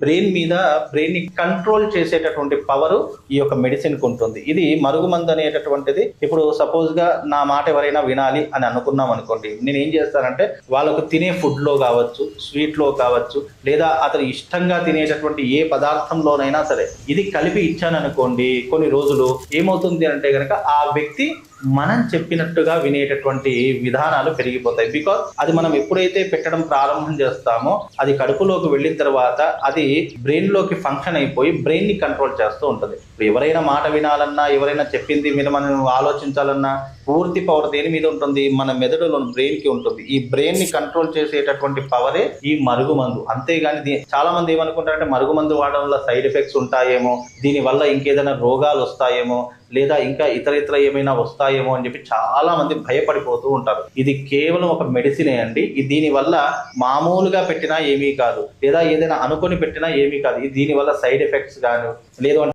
Brain మీద brain ని control చేసేటటువంటి పవర్ ఈ యొక్క మెడిసిన్ కు ఉంటుంది. ఇది మరుగుమందు అనేటటువంటిది ఇప్పుడు సపోజ్ గా నా మాట ఎవరైనా వినాలి అని అనుకున్నాం అనుకోండి, నేను ఏం చేస్తానంటే వాళ్ళకు తినే ఫుడ్ లో కావచ్చు, స్వీట్ లో కావచ్చు, లేదా అతను ఇష్టంగా తినేటటువంటి ఏ పదార్థంలోనైనా సరే ఇది కలిపి ఇచ్చాను అనుకోండి, కొన్ని రోజులు ఏమవుతుంది అంటే గనక ఆ వ్యక్తి మనం చెప్పినట్టుగా వినేటటువంటి విధానాలు పెరిగిపోతాయి. బికాస్ అది మనం ఎప్పుడైతే పెట్టడం ప్రారంభం చేస్తామో అది కడుపులోకి వెళ్ళిన తర్వాత అది బ్రెయిన్ లోకి ఫంక్షన్ అయిపోయి బ్రెయిన్ ని కంట్రోల్ చేస్తూ ఉంటుంది. ఇప్పుడు ఎవరైనా మాట వినాలన్నా, ఎవరైనా చెప్పింది మీద మనం ఆలోచించాలన్నా పూర్తి పవర్ దేని మీద ఉంటుంది? మన మెదడులో బ్రెయిన్ కి ఉంటుంది. ఈ బ్రెయిన్ ని కంట్రోల్ చేసేటటువంటి పవరే ఈ మరుగుమందు. అంతేగాని చాలా మంది ఏమనుకుంటారంటే మరుగుమందు వాడడం వల్ల సైడ్ ఎఫెక్ట్స్ ఉంటాయేమో, దీని వల్ల ఇంకేదైనా రోగాలు వస్తాయేమో, లేదా ఇంకా ఇతర ఏమైనా వస్తాయేమో అని చెప్పి చాలా మంది భయపడిపోతూ ఉంటారు. ఇది కేవలం ఒక మెడిసినే అండి. దీని వల్ల మామూలుగా పెట్టినా ఏమీ కాదు, లేదా ఏదైనా అనుకొని పెట్టినా ఏమీ కాదు. దీని వల్ల సైడ్ ఎఫెక్ట్స్ గాను లేదు